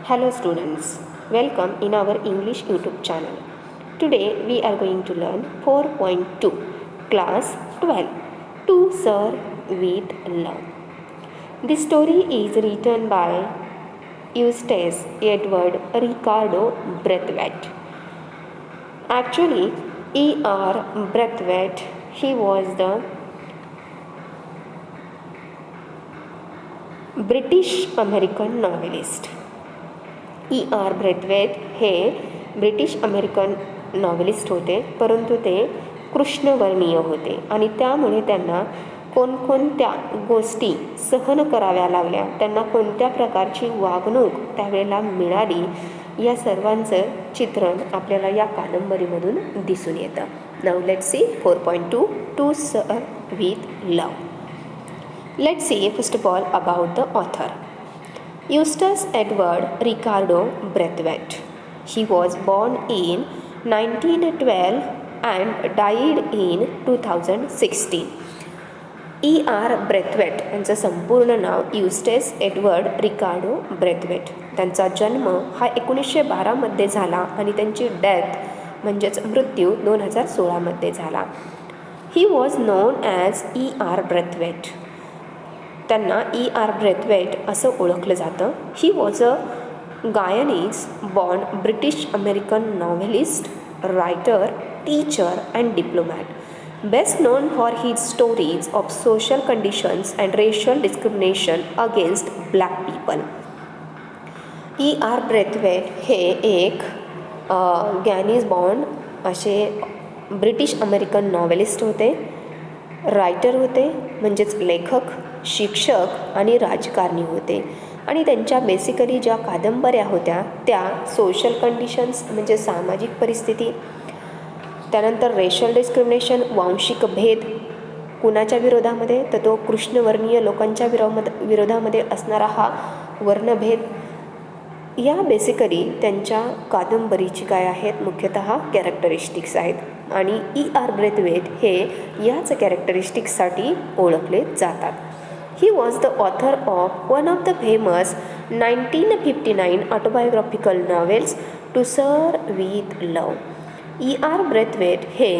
Hello students, welcome in our English YouTube channel. Today we are going to learn 4.2 class 12 To Serve with Love. This story is written by Eustace Edward Ricardo Braithwaite. Actually, E.R. Braithwaite, he was the British American novelist. E.R. Braithwaite हे British American novelist होते, परंतु ते कृष्णवर्णीय होते आणि त्यामुळे त्यांना कोणकोणत्या गोष्टी सहन कराव्या लागल्या, त्यांना कोणत्या प्रकारची वागणूक त्यावेळेला मिळाली, या सर्वांचं चित्रण आपल्याला या कादंबरीमधून दिसून येतं. Now let's see 4.2 to sir with love. Let's see first of all about the author. Eustace Edward Ricardo Braithwaite. He was born in 1912 and died in 2016. E.R. Braithwaite यांचं संपूर्ण नाव युस्टेस एडवर्ड रिकार्डो ब्रेथवेट. त्यांचा जन्म हा 1912मध्ये झाला आणि त्यांची डेथ म्हणजेच मृत्यू 2016मध्ये झाला. He was known as E.R. Braithwaite. त्यांना E.R. ब्रेथवेट असं ओळखलं जातं. He was a Guyanese born British American novelist, writer, teacher and diplomat, best known for his stories of social conditions and racial discrimination against black people. E.R. Braithwaite हे एक Guyanese born असे British American novelist होते, writer होते म्हणजेच लेखक, शिक्षक आणि राजकारणी होते. आणि त्यांच्या बेसिकली ज्या कादंबऱ्या होत्या त्या सोशल कंडिशन्स म्हणजे सामाजिक परिस्थिती, त्यानंतर रेशल डिस्क्रिमिनेशन वांशिक भेद कुणाच्या विरोधामध्ये, तर तो कृष्णवर्णीय लोकांच्या विरोधामध्ये असणारा हा वर्णभेद, या बेसिकली त्यांच्या कादंबरीची काय आहेत मुख्यतः कॅरेक्टरिस्टिक्स आहेत. आणि E.R. ब्रेथवेट हे याच कॅरेक्टरिस्टिक्ससाठी ओळखले जातात. He was the author of one of the famous 1959 autobiographical novels, To Serve with Love. E.R. Braithwaite हे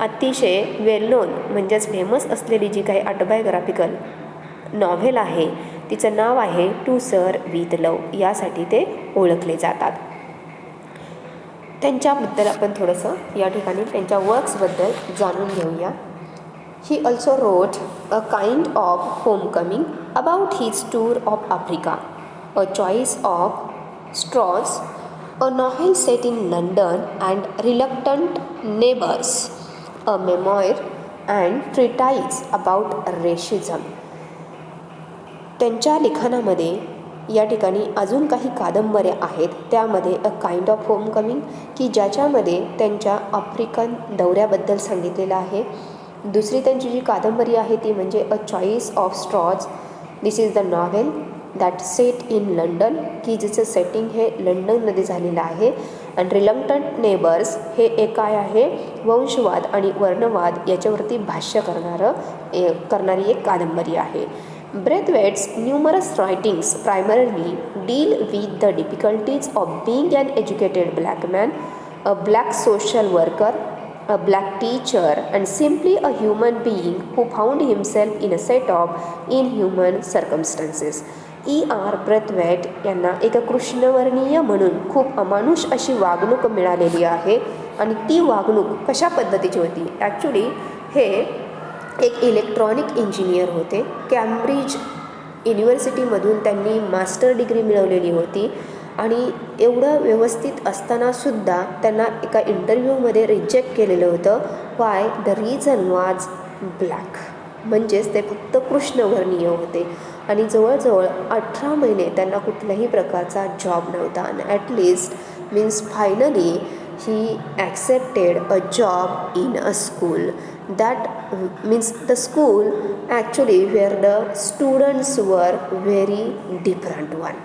अतिशय वेल नोन म्हणजेच फेमस असलेली जी काही ऑटोबायोग्राफिकल नॉव्हेल आहे तिचं नाव आहे टू सर्व विथ लव, यासाठी ते ओळखले जातात. त्यांच्याबद्दल आपण थोडंसं या ठिकाणी त्यांच्या वर्क्सबद्दल जाणून घेऊया. He also wrote A Kind of Homecoming, about his tour of Africa, A Choice of Straws, a novel set in London, and Reluctant Neighbors, a memoir and treatise about racism. त्यांच्या लिखाणामध्ये या ठिकाणी अजून काही कादंबऱ्या आहेत, त्यामध्ये अ काइंड ऑफ होमकमिंग की ज्याच्यामध्ये त्यांच्या आफ्रिकन दौऱ्याबद्दल सांगितलेलं आहे. दुसरी त्यांची जी कादंबरी आहे ती म्हणजे a choice of straws. This is the novel that set in London, की जिचं सेटिंग हे लंडनमध्ये झालेलं आहे. अँड रिलक्टंट नेबर्स हे एक काय आहे, वंशवाद आणि वर्णवाद याच्यावरती भाष्य करणारी एक कादंबरी आहे. Braithwaite's numerous writings primarily deal with the difficulties of being an educated black man, a black social worker, a black teacher, and simply a human being who found himself in a set of inhuman circumstances. E.R. Braithwaite यांना एक कृष्णवर्णीय म्हणून खूप अमानुष अशी वागणूक मिळालेली आहे. आणि ती वागणूक कशा पद्धतीची होती, ॲक्च्युली हे एक इलेक्ट्रॉनिक इंजिनियर होते. कॅम्ब्रिज युनिव्हर्सिटीमधून त्यांनी मास्टर डिग्री मिळवलेली होती आणि एवढं व्यवस्थित असतानासुद्धा त्यांना एका इंटरव्ह्यूमध्ये रिजेक्ट केलेलं होतं. Why the reason was black, म्हणजेच ते फक्त कृष्णवर्णीय होते. आणि जवळजवळ 18 महिने त्यांना कुठल्याही प्रकारचा जॉब नव्हता. आणि at least means finally he accepted a job in a school, that means the school actually where the students were very different one.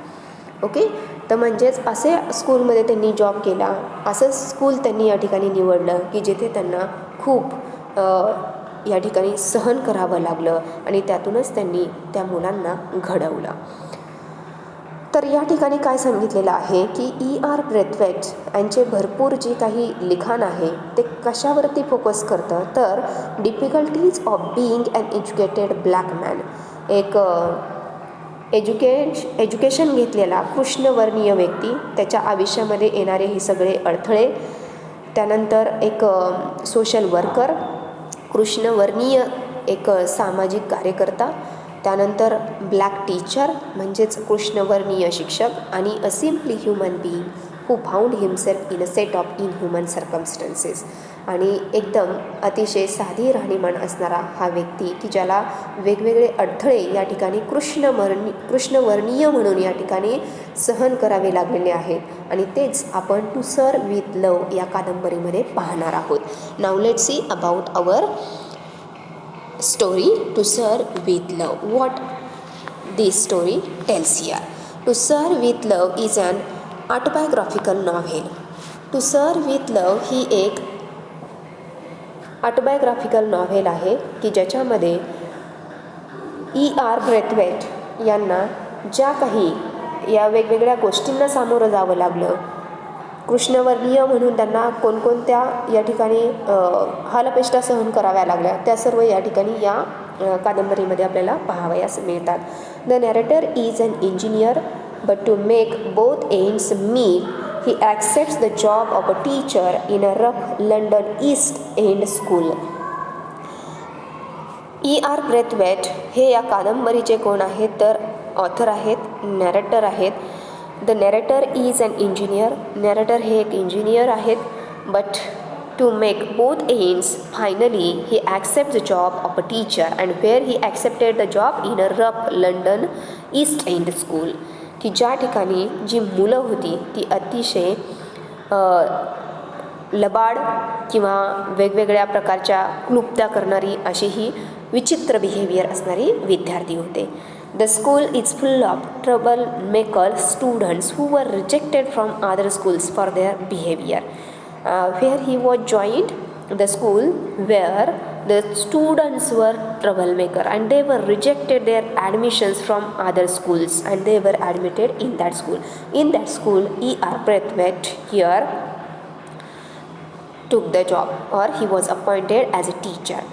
Okay, तर म्हणजेच असे स्कूलमध्ये त्यांनी जॉब केला, असं स्कूल त्यांनी या ठिकाणी निवडलं की जिथे त्यांना खूप या ठिकाणी सहन करावं लागलं आणि त्यातूनच त्यांनी त्या मुलांना घडवलं. तर या ठिकाणी काय सांगितलेलं आहे की E.R. ब्रेथवेट यांचे भरपूर जे काही लिखाण आहे ते कशावरती फोकस करतं, तर difficulties of being an educated black man. एक एज्युकेशन घेतलेला कृष्णवर्णीय व्यक्ती, त्याच्या आयुष्यामध्ये येणारे हे सगळे अडथळे, त्यानंतर एक सोशल वर्कर, कृष्णवर्णीय एक सामाजिक कार्यकर्ता, त्यानंतर ब्लॅक टीचर म्हणजेच कृष्णवर्णीय शिक्षक, आणि a simply human being who found himself in a set of inhuman circumstances. आणि एकदम अतिशय साधी राहणीमान असणारा हा व्यक्ती की ज्याला वेगवेगळे अडथळे या ठिकाणी कृष्णवर्णीय म्हणून या ठिकाणी सहन करावे लागलेले आहेत. आणि तेच आपण टू सर्व विथ लव या कादंबरीमध्ये पाहणार आहोत. Now let's see about our story To Serve with Love. What this story tells here. To Serve with Love is an autobiographical novel. To Serve with Love ही एक ऑटोबायोग्राफिकल नॉव्हेल आहे की ज्याच्यामध्ये E.R. Braithwaite यांना ज्या काही या वेगवेगळ्या गोष्टींना सामोरं जावं लागलं, कृष्णवर्णीय म्हणून त्यांना कोणकोणत्या या ठिकाणी हालअपेष्टा सहन कराव्या लागल्या, त्या सर्व या ठिकाणी या कादंबरीमध्ये आपल्याला पाहावयास मिळतात. The narrator is an engineer but to make both ends meet he accepts the job of a teacher in a rough London East End school. E.R. Braithwaite हे या कादंबरीचे कोण आहेत, तर ऑथर आहेत, नॅरेटर आहेत. The narrator is an engineer. Narrator हे एक engineer आहेत. But to make both ends finally he accept the job of a teacher and where he accepted the job in a rough London East End school. की ज्या ठिकाणी जी मुलं होती ती अतिशय लबाड किंवा वेगवेगळ्या प्रकारच्या क्लुप्त्या करणारी अशी ही विचित्र बिहेवियर असणारी विद्यार्थी होते. The school is full of troublemaker students who were rejected from other schools for their behavior. Where he was joined the school where the students were troublemaker and they were rejected their admissions from other schools and they were admitted in that school. In that school, E.R. Braithwaite here took the job or he was appointed as a teacher.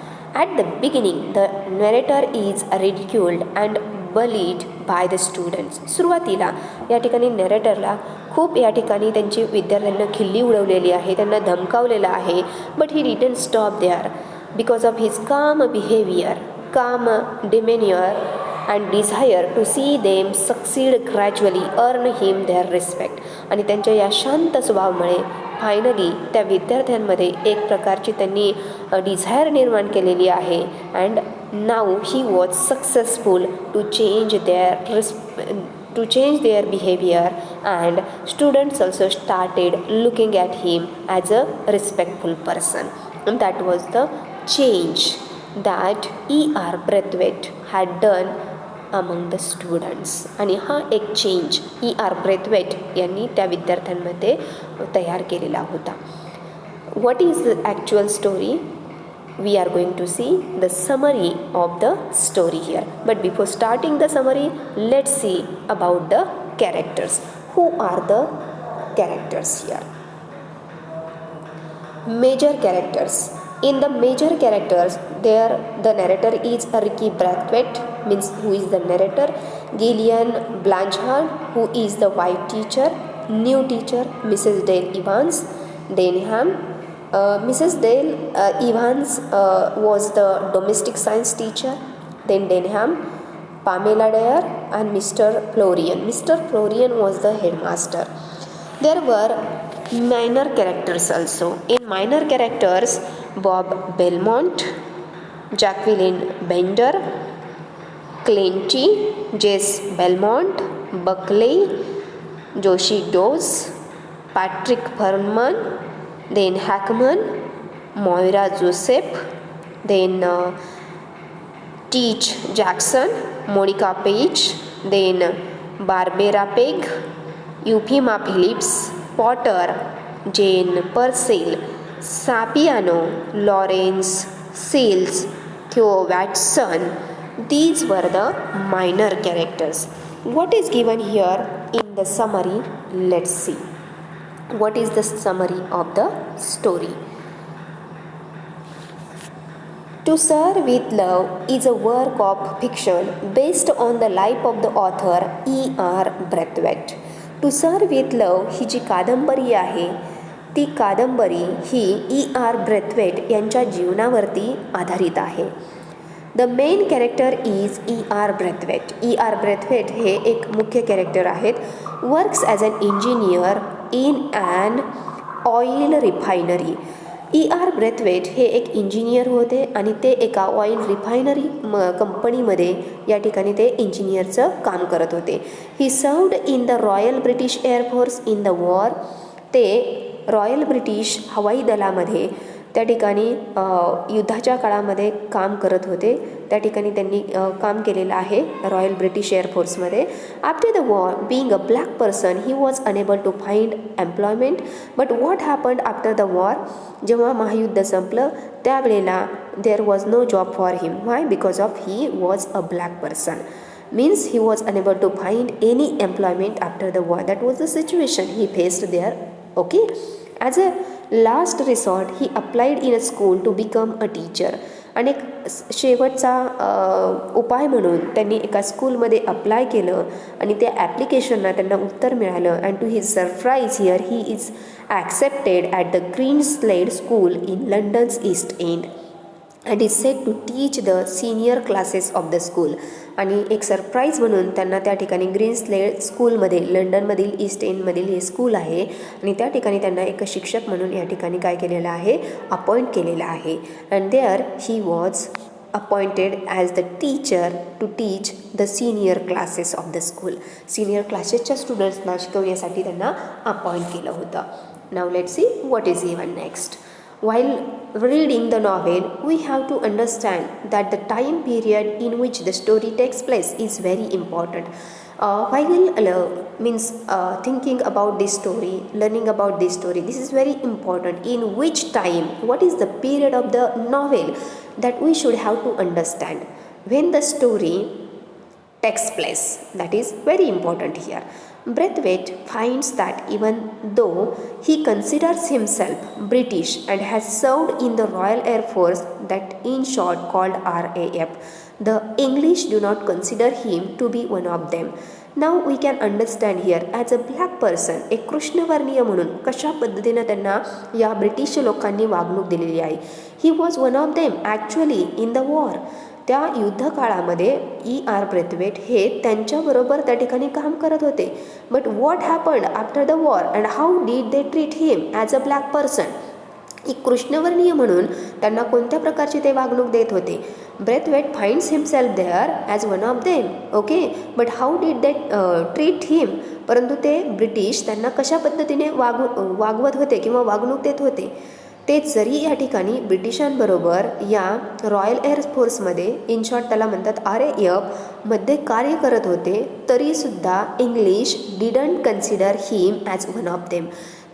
At the beginning, the narrator is ridiculed and bullied by the students. सुरुवातीला या ठिकाणी नॅरेटरला खूप या ठिकाणी त्यांची विद्यार्थ्यांना खिल्ली उडवलेली आहे, त्यांना धमकावलेलं आहे. But he didn't stop there because of his calm behaviour, calm demeanour and desire to see them succeed gradually earn him their respect. आणि त्यांच्या या शांत स्वभावामुळे फायनली त्या विद्यार्थ्यांमध्ये एक प्रकारची त्यांनी डिझायर निर्माण केलेली आहे. And now he was successful to change their behaviour and students also started looking at him as a respectful person. And that was the change that E.R. Braithwaite had done among the students. आणि हा एक change E.R. Brathwaite यांनी त्या विद्यार्थ्यांमध्ये तयार केलेला होता. What is the actual story? We are going to see the summary of the story here. But before starting the summary, let's see about the characters. Who are the characters here? Major characters. In the major characters, there the narrator is Ricky Braithwaite, means who is the narrator. Gillian Blanchard, who is the white teacher. New teacher, Mrs. Dale Evans. Denham. Mrs. Dale Evans was the domestic science teacher. Then Denham, Pamela Dare, and Mr. Florian. Mr. Florian was the headmaster. There were minor characters also. In minor characters, Bob Belmont, Jacqueline Bender, Clenty, Jess Belmont, Buckley, Joshi Dawes, Patrick Furman, then Hackman, Moira Joseph, then Teach Jackson, Monica Page, then Barbara Pegg, Euphema Phillips, Potter, Jane Purcell, Sapiano, Lawrence Seals, Theo Watson. These were the minor characters. What is given here in the summary? Let's see. What is the summary of the story? To Serve with Love is a work of fiction based on the life of the author E.R. Braithwaite. To Serve with Love ही जी कादंबरी आहे ती कादंबरी ही E.R. Braithwaite यांच्या जीवनावरती आधारित आहे. The main character is E.R. Braithwaite. E.R. Braithwaite हे एक मुख्य कॅरेक्टर आहेत. Works as an engineer in an oil refinery. E.R. Braithwaite हे एक इंजिनियर होते आणि ते एका ऑइल रिफायनरी कंपनीमध्ये या ठिकाणी ते इंजिनियरचं काम करत होते. ही served in the royal British air force in the war. ते रॉयल ब्रिटिश हवाई दलामध्ये त्या ठिकाणी युद्धाच्या काळामध्ये काम करत होते. त्या ठिकाणी त्यांनी काम केलेलं आहे रॉयल ब्रिटिश एअरफोर्समध्ये. After the war being a black person he was unable to find employment. But what happened after the war? जेव्हा महायुद्ध संपलं त्यावेळेला there was no job for him. Why? Because of he was a black person. Means he was unable to find any employment after the war. That was the situation he faced there. Okay. As a last resort, he applied in a school to become a teacher. आणि शेवटचा उपाय म्हणून त्यांनी एका स्कूलमध्ये apply केलं आणि त्या ॲप्लिकेशनला त्यांना उत्तर मिळालं. And to his surprise here he is accepted at the Greenslade school in London's East End and is set to teach the senior classes of the school. आणि एक सरप्राईज म्हणून त्यांना त्या ठिकाणी ग्रीन स्लेड स्कूलमध्ये लंडनमधील east एंडमधील हे school आहे आणि त्या ठिकाणी त्यांना एक शिक्षक म्हणून या ठिकाणी काय केलेलं आहे? अपॉइंट केलेलं आहे. And there he was appointed as the teacher to teach the senior classes of the school. Senior क्लासेसच्या स्टुडंट्सना शिकवण्यासाठी त्यांना अपॉइंट केलं होतं. Now let's see what is even next. While reading the novel, we have to understand that the time period in which the story takes place is very important. While thinking about this story, learning about this story, this is very important. In which time, what is the period of the novel that we should have to understand when the story takes place. That is very important here. Braithwaite finds that even though he considers himself British and has served in the Royal Air Force, that in short called RAF, the English do not consider him to be one of them. Now we can understand here as a black person, एक कृष्णवर्णीय म्हणून कशा पद्धतीने त्यांना या British लोकांनी वागणूक दिलेली आहे. He was one of them actually in the war. त्या युद्धकाळामध्ये E.R. Braithwaite हे त्यांच्याबरोबर त्या ठिकाणी काम करत होते. But what happened after the war and how did they treat him as a black person. एक कृष्णवर्णीय म्हणून त्यांना कोणत्या प्रकारची ते वागणूक देत होते. Braithwaite finds himself there as one of them. Okay. But how did they treat him. परंतु ते ब्रिटिश त्यांना कशा पद्धतीने वागवत होते किंवा वागणूक देत होते. ते जरी या ठिकाणी ब्रिटिशांबरोबर या रॉयल एअरफोर्समध्ये इन शॉर्ट त्याला म्हणतात RAF मध्ये कार्य करत होते तरीसुद्धा English didn't consider him as one of them.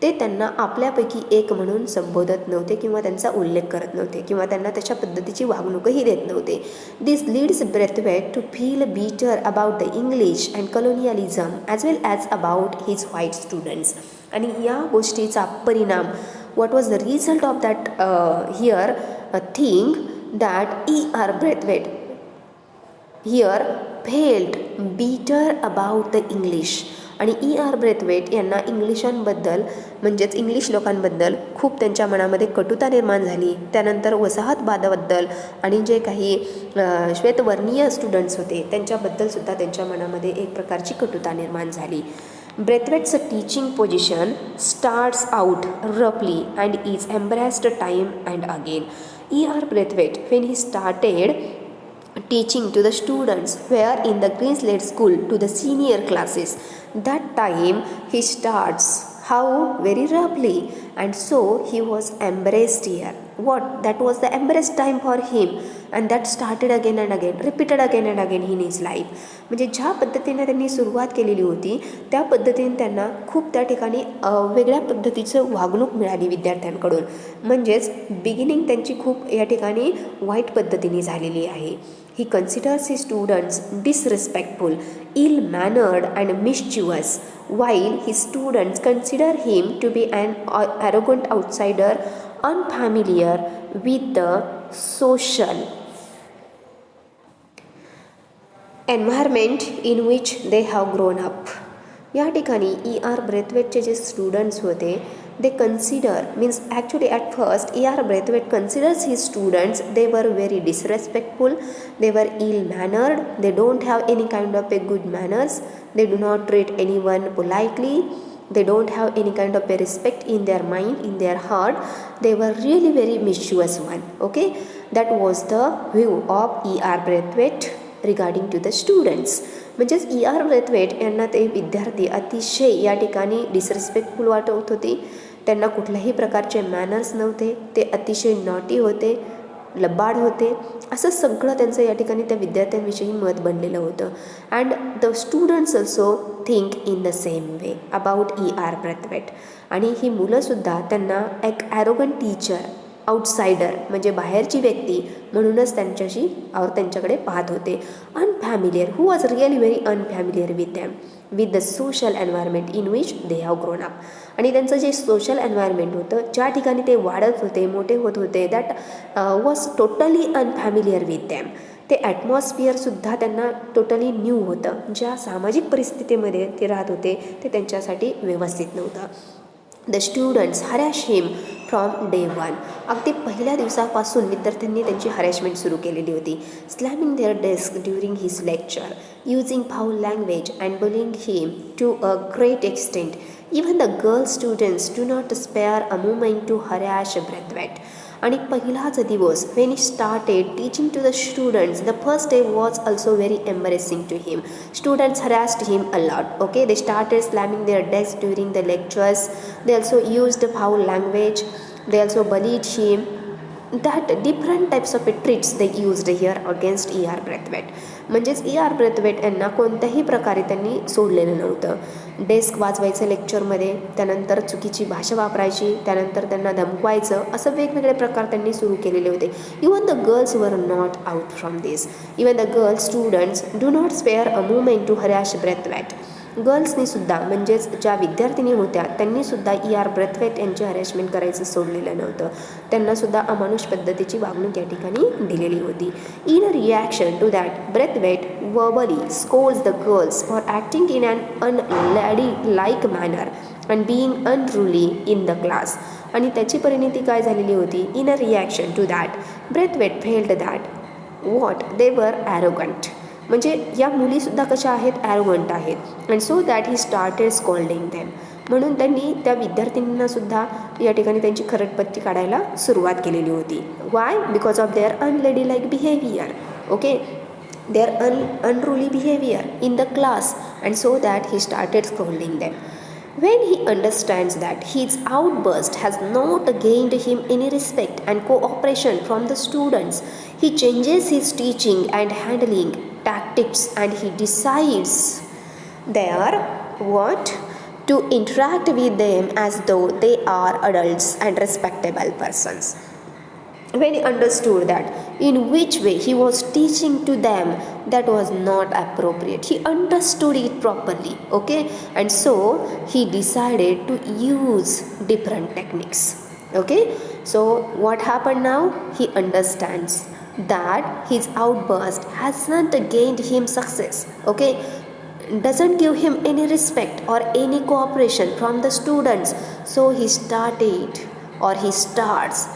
ते त्यांना आपल्यापैकी एक म्हणून संबोधत नव्हते किंवा त्यांचा उल्लेख करत नव्हते किंवा त्यांना तशा पद्धतीची वागणूकही देत नव्हते. This leads Braithwaite to feel bitter about the English and colonialism as well as about his white students. आणि या गोष्टीचा परिणाम what was the result of that here a thing that E.R. Braithwaite here felt bitter about the English. आणि E.R. Braithwaite यांना इंग्लिशांबद्दल म्हणजेच English लोकांबद्दल खूप त्यांच्या मनामध्ये कटुता निर्माण झाली. त्यानंतर वसाहतवादाबद्दल आणि जे काही श्वेतवर्णीय स्टुडंट्स होते त्यांच्याबद्दलसुद्धा त्यांच्या मनामध्ये एक प्रकारची कटुता निर्माण झाली. Braithwaite's teaching position starts out roughly and is embraced time and again. E.R. Braithwaite, when he started teaching to the students were in the Green Slade School to the senior classes, that time he starts how very roughly, and so he was embraced here. What? That was the embraced time for him, and that started again and again, repeated again and again in his life. म्हणजे ज्या पद्धतीने त्यांनी सुरुवात केलेली होती त्या पद्धतीने त्यांना खूप त्या ठिकाणी वेगळ्या पद्धतीचं वागणूक मिळाली विद्यार्थ्यांकडून. म्हणजेच बिगिनिंग त्यांची खूप या ठिकाणी वाईट पद्धतीने झालेली आहे. He considers his students disrespectful, ill-mannered and mischievous, while his students consider him to be an arrogant outsider, unfamiliar with the social environment in which they have grown up. या ठिकाणी E.R. ब्रेथवेटचे जे स्टुडंट्स होते they consider, means actually at first E.R. Braithwaite considers his students, they were very disrespectful, they were ill-mannered, they don't have any kind of a good manners, they do not treat anyone politely, they don't have any kind of a respect in their mind, in their heart, they were really very mischievous one. Okay, that was the view of E.R. Braithwaite regarding to the students. म्हणजेच E.R. Braithwaite यांना ते विद्यार्थी अतिशय या ठिकाणी disrespectful वाटत होते, त्यांना कुठल्याही प्रकारचे मॅनर्स नव्हते, ते अतिशय नॉटी होते, लबाड होते, असं सगळं त्यांचं या ठिकाणी त्या विद्यार्थ्यांविषयी मत बनलेलं होतं. And the students also think in the same way about E.R. Braithwaite. आणि ही मुलंसुद्धा त्यांना एक ॲरोगंट टीचर, आउटसाइडर म्हणजे बाहेरची व्यक्ती म्हणूनच त्यांच्याकडे पाहत होते. Unfamiliar, who was really very unfamiliar with them, with the social environment in which they have grown up. आणि त्यांचं जे सोशल एन्व्हायरमेंट होतं, ज्या ठिकाणी ते वाढत होते, मोठे होत होते, that was totally unfamiliar with them. ते ॲटमॉस्फिअरसुद्धा त्यांना टोटली न्यू होतं. ज्या सामाजिक परिस्थितीमध्ये ते राहत होते ते त्यांच्यासाठी व्यवस्थित नव्हतं. The students harass him from day one. अगदी पहिल्या दिवसापासून विद्यार्थ्यांनी त्यांची हरॅशमेंट सुरू केलेली होती. Slamming their desk during his lecture, using foul language and bullying him to a great extent. Even the girl students do not spare a moment to harass Braithwaite. आणि पहिलाच दिवस when he started teaching to the students, the first day was also very embarrassing to him. Students harassed him a lot. Okay, they started slamming their desk during the lectures, they also used foul language, they also bullied him. That different types of treats they used here against E.R. Braithwaite. म्हणजेच E.R. Braithwaite यांना कोणत्याही प्रकारे त्यांनी सोडलेलं नव्हतं. Desk वाजवायचं लेक्चरमध्ये, त्यानंतर चुकीची भाषा वापरायची, त्यानंतर त्यांना धमकवायचं, असं वेगवेगळे प्रकार त्यांनी सुरू केलेले होते. Even the girls were not out from this. Even the girl students do not spare a moment to harass Braithwaite. गर्ल्सनीसुद्धा, म्हणजेच ज्या विद्यार्थिनी होत्या त्यांनीसुद्धा E.R. ब्रेथवेट यांची हरॅशमेंट करायचं सोडलेलं नव्हतं. त्यांनासुद्धा अमानुष पद्धतीची वागणूक या ठिकाणी दिलेली होती. In a reaction to that Braithwaite verbally scolds the girls for acting in an unladylike manner and being unruly in the class. आणि त्याची परिणिती काय झालेली होती? In a reaction to that Braithwaite felt that what they were arrogant. म्हणजे या मुलीसुद्धा कशा आहेत? ॲरोगंट आहेत. And so that he started scolding them. म्हणून त्यांनी त्या विद्यार्थिनींनासुद्धा या ठिकाणी त्यांची खरडपट्टी काढायला सुरुवात केलेली होती. Why? Because of their unladylike behaviour. Okay, their unruly behaviour in the class, and so that he started scolding them. When he understands that his outburst has not gained him any respect and cooperation from the students, he changes his teaching and handling tactics and he decides there what to interact with them as though they are adults and respectable persons. When he understood that in which way he was teaching to them that was not appropriate, he understood it properly. Okay, and so he decided to use different techniques. Okay, so what happened now? He understands that his outburst hasn't gained him success. Okay, doesn't give him any respect or any cooperation from the students. So he starts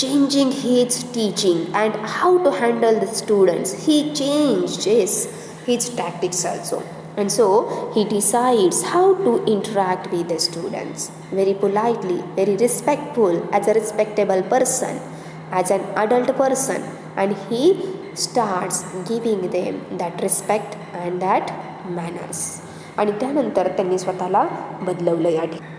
changing his teaching and how to handle the students. He changes his tactics also, and so he decides how to interact with the students very politely, very respectful, as a respectable person, as an adult person, and he starts giving them that respect and that manners. आणि त्यानंतर त्यांनी स्वतःला बदलवलं या ठिकाणी.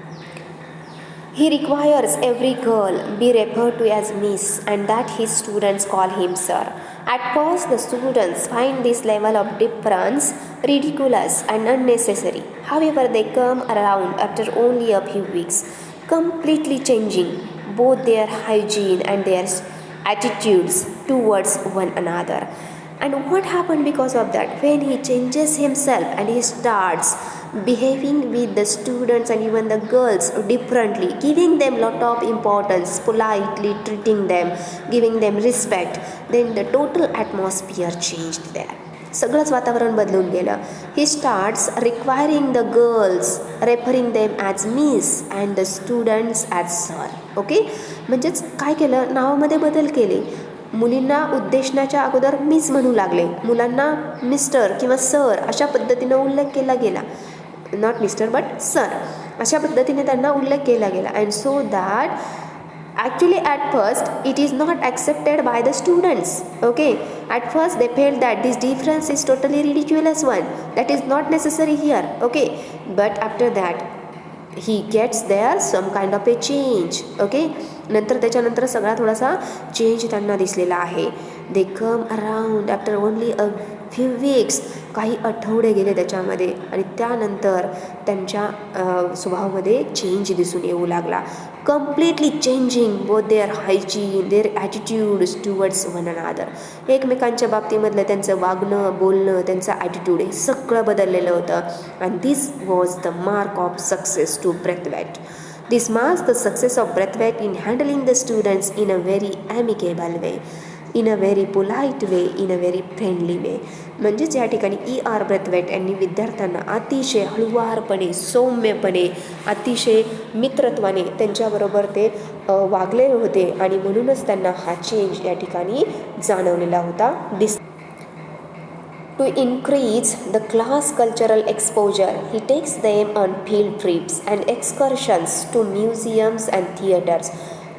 He requires every girl be referred to as Miss and that his students call him Sir. At first, the students find this level of difference ridiculous and unnecessary. However, they come around after only a few weeks, completely changing both their hygiene and their attitudes towards one another. And what happened because of that? When he changes himself and he starts behaving with the students and even the girls differently, giving them lot of importance, politely treating them, giving them respect, then the total atmosphere changed there. सगळंच वातावरण बदलून गेलं. He starts requiring the girls, referring them as miss and the students as sir. Okay, म्हणजेच काय केलं, नावामध्ये बदल केले. मुलींना उद्देशनाच्या अगोदर मिस म्हणू लागले, मुलांना मिस्टर किंवा सर अशा पद्धतीनं उल्लेख केला गेला. नॉट मिस्टर बट सर, अशा पद्धतीने त्यांना उल्लेख केला गेला. And so that actually at first it is not accepted by the students. Okay, at first they felt that this difference is totally ridiculous one, that is not necessary here. Okay, but after that he gets there some kind of a change. Okay, नंतर त्याच्यानंतर सगळा थोडासा change त्यांना दिसलेला आहे. They come around after only a few weeks, काही आठवडे गेले त्याच्यामध्ये आणि त्यानंतर त्यांच्या स्वभावामध्ये चेंज दिसून येऊ लागला. Completely changing both their hygiene, their attitudes towards one another. एकमेकांच्या बाबतीमधलं त्यांचं वागणं, बोलणं, त्यांचं ॲटिट्यूड हे सगळं बदललेलं होतं. And this was the mark of success to Braithwaite. This marks the success of Braithwaite in handling the students in a very amicable way, in a very polite way, in a very friendly way. म्हणजेच या ठिकाणी E.R. Brathwaite यांनी विद्यार्थ्यांना अतिशय हळुवारपणे, सौम्यपणे, अतिशय मित्रत्वाने त्यांच्याबरोबर ते वागलेले होते आणि म्हणूनच त्यांना हा चेंज या ठिकाणी जाणवलेला होता. To increase the class cultural exposure, he takes them on field trips and excursions to museums and theaters.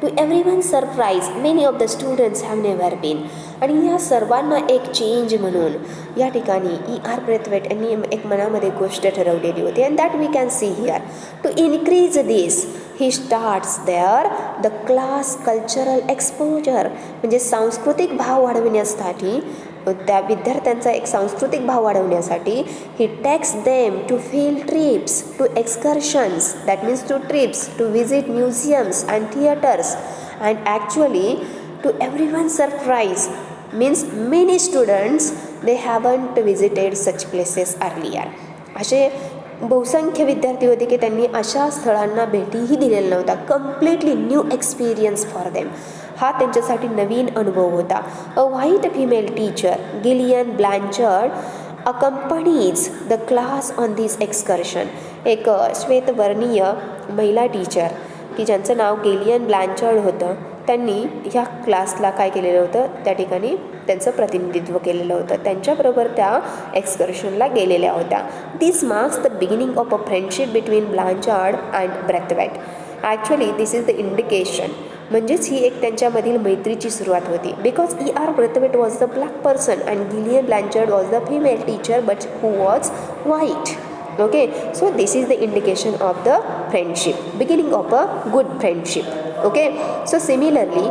To everyone's surprise, many of the students have never been. आणि या सर्वांना एक चेंज म्हणून या ठिकाणी E.R. ब्रेथवेट यांनी एक मनामध्ये गोष्ट ठरवलेली होती. And that we can see here. To increase this he starts there the class cultural exposure, म्हणजे सांस्कृतिक भाव वाढविण्यासाठी, त्या विद्यार्थ्यांचा एक सांस्कृतिक भाव वाढवण्यासाठी he takes them to field trips, to excursions, that means to trips, to visit museums and theatres. And actually to everyone surprise means many students they haven't visited such places earlier. असे बहुसंख्य विद्यार्थी होते की त्यांनी अशा स्थळांना भेटीही दिलेल्या नव्हता. Completely new experience for them. हा त्यांच्यासाठी नवीन अनुभव होता. A white female teacher, Gillian Blanchard, accompanies the class on this excursion. एक श्वेतवर्णीय महिला टीचर की ज्यांचं नाव गिलियन ब्लँचर्ड होतं, त्यांनी ह्या क्लासला काय केलेलं होतं, त्या ठिकाणी त्यांचं प्रतिनिधित्व केलेलं होतं. त्यांच्याबरोबर त्या एक्सकर्शनला गेलेल्या होत्या. This marks the beginning of a friendship between Blanchard and Braithwaite. Actually this is the indication, म्हणजेच ही एक त्यांच्यामधील मैत्रीची सुरुवात होती. Because E.R. Braithwaite was the black person and Gillian Blanchard was the female teacher but who was white. Okay, so this is the indication of the friendship, beginning of a good friendship. Okay, so similarly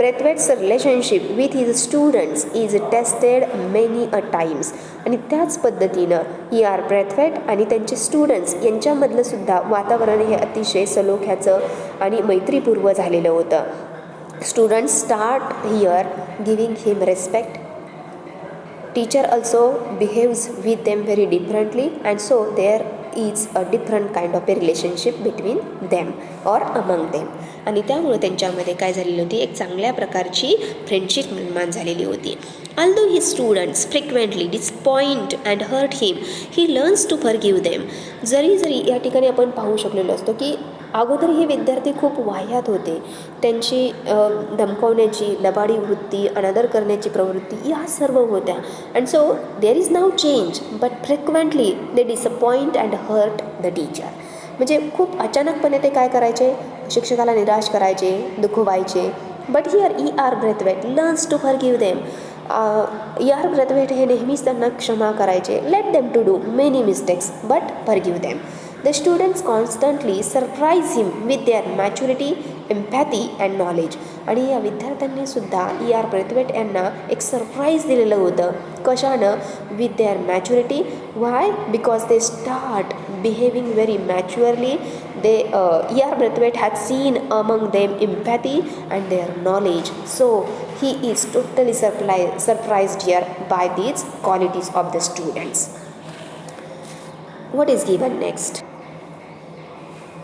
Braithwaite's relationship with his students is tested many a times. आणि त्याच पद्धतीनं E.R. Braithwaite आणि त्यांचे students यांच्यामधलं सुद्धा वातावरण हे अतिशय सलोख्याचं आणि मैत्रीपूर्व झालेलं होतं. Students start here giving him respect. Teacher also behaves with them very differently, and so there is a different kind of a relationship between them or among them. आणि त्यामुळे त्यांच्यामध्ये काय झालेली होती, एक चांगल्या प्रकारची फ्रेंडशिप निर्माण झालेली होती. Although his students frequently disappoint and hurt him, he learns to forgive them. जरी या ठिकाणी आपण पाहू शकलेलो असतो की अगोदर हे विद्यार्थी खूप वाह्यात होते. त्यांची धमकावण्याची, लबाडी वृत्ती, अनादर करण्याची प्रवृत्ती या सर्व होत्या. And so there is now change, but frequently they disappoint and hurt the teacher. म्हणजे खूप अचानकपणे ते काय करायचे, शिक्षकाला निराश करायचे, दुखवायचे. But here E.R. Braithwaite learns to forgive them. E.R. Braithwaite हे नेहमीच त्यांना क्षमा करायचे. Let them to do many mistakes but forgive them. The students constantly surprise him with their maturity, empathy and knowledge. आणि या विद्यार्थ्यांनी सुद्धा E.R. ब्रेथवेट यांना एक सरप्राईज दिलेलं होतं. कशानं? With their maturity. Why? Because they start behaving very maturely. E.R. Braithwaite had seen among them empathy and their knowledge. So he is totally surprised here by these qualities of the students. What is given next?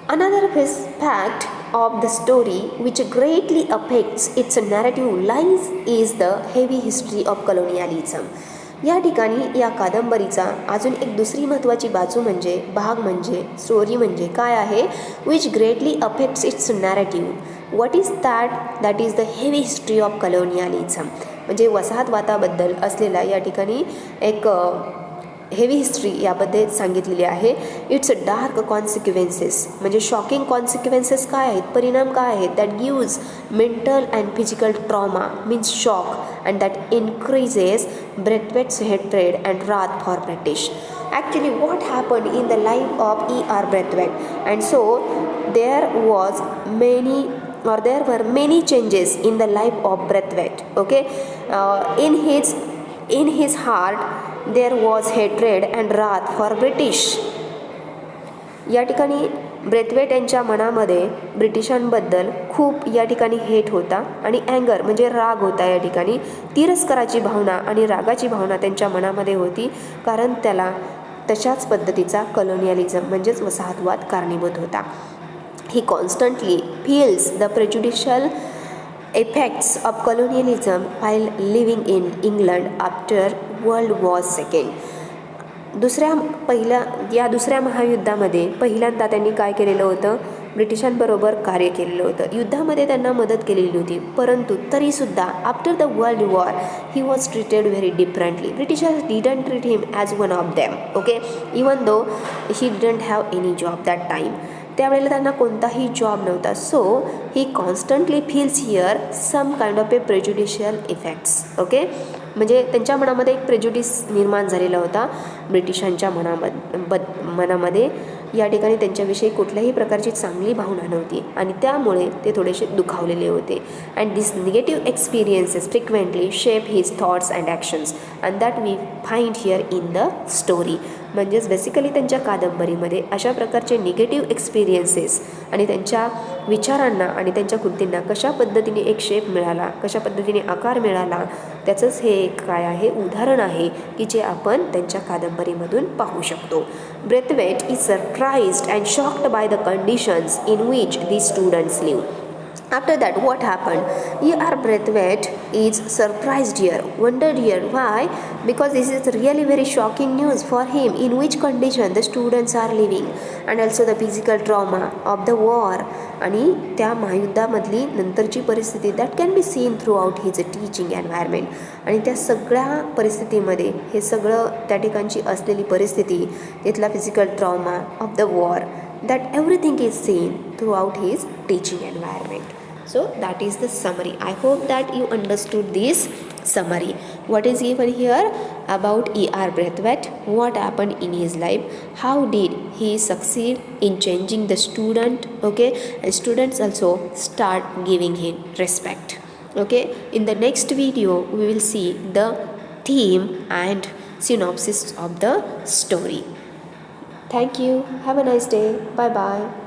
Another aspect of the story which greatly affects its narrative lines is the heavy history of colonialism. या ठिकाणी या कादंबरीचा अजून एक दुसरी महत्त्वाची बाजू म्हणजे भाग म्हणजे स्टोरी म्हणजे काय आहे, which greatly affects its narrative. What is that is the heavy history of colonialism. म्हणजे वसाहतवादाबद्दल असलेला या ठिकाणी एक हेवी हिस्ट्री याबद्दल सांगितलेली आहे. इट्स डार्क कॉन्सिक्वेन्सेस म्हणजे शॉकिंग कॉन्सिक्वेन्सेस काय आहेत, परिणाम काय आहेत, that gives mental and physical trauma means shock and that increases Braithwaite's hatred and wrath for British. Actually, what happened in the life of E.R. Braithwaite? And so there were many changes in the life of Braithwaite. Okay, in his heart there was hatred and wrath for British. या ठिकाणी Brathwaite यांच्या मनामध्ये ब्रिटिशांबद्दल खूप या ठिकाणी hate होता आणि अँगर म्हणजे राग होता. या ठिकाणी तिरस्काराची भावना आणि रागाची भावना त्यांच्या मनामध्ये होती, कारण त्याला तशाच पद्धतीचा कलोनियलिझम म्हणजेच वसाहतवाद कारणीभूत होता. He constantly feels the prejudicial effects of colonialism while living in England after World War II. दुसऱ्या महायुद्धामध्ये पहिल्यांदा त्यांनी काय केलेलं होतं, ब्रिटिशांबरोबर कार्य केलेलं होतं, युद्धामध्ये त्यांना मदत केलेली होती. परंतु तरीसुद्धा after the world war he was treated very differently. Britishers didn't treat him as one of them. Okay, even though he didn't have any job that time. त्यावेळेला त्यांना कोणताही जॉब नव्हता. So he constantly feels here some kind of a prejudicial effects. Okay, म्हणजे त्यांच्या मनामध्ये एक prejudice निर्माण झालेला होता ब्रिटिशांच्या मनामध्ये. या ठिकाणी त्यांच्याविषयी कुठल्याही प्रकारची चांगली भावना नव्हती आणि त्यामुळे ते थोडेसे दुखावलेले होते. And this negative experiences frequently shape his thoughts and actions and that we find here in the story. म्हणजेच बेसिकली त्यांच्या कादंबरीमध्ये अशा प्रकारचे निगेटिव्ह एक्सपिरियन्सेस आणि त्यांच्या विचारांना आणि त्यांच्या कृतींना कशा पद्धतीने एक शेप मिळाला, कशा पद्धतीने आकार मिळाला, त्याचंच हे एक काय आहे उदाहरण आहे की जे आपण त्यांच्या कादंबरीमधून पाहू शकतो. Braithwaite is surprised and shocked by the conditions in which the students live. After that, what happened? E.R. Braithwaite is surprised here, wondered here. Why? Because this is really very shocking news for him, in which condition the students are living, and also the physical trauma of the war. आणि त्या महायुद्धामधली नंतरची परिस्थिती that can be seen through out his teaching environment. आणि त्या सगळ्या परिस्थितीमध्ये हे सगळं त्या ठिकाणची असलेली परिस्थिती, तिथला physical trauma of the war, that everything is seen throughout his teaching environment. So that is the summary. I hope that you understood this summary. What is given here about E.R. Braithwaite, what happened in his life, how did he succeed in changing the student, okay, and students also start giving him respect. Okay, in the next video we will see the theme and synopsis of the story. Thank you. Have a nice day. Bye bye.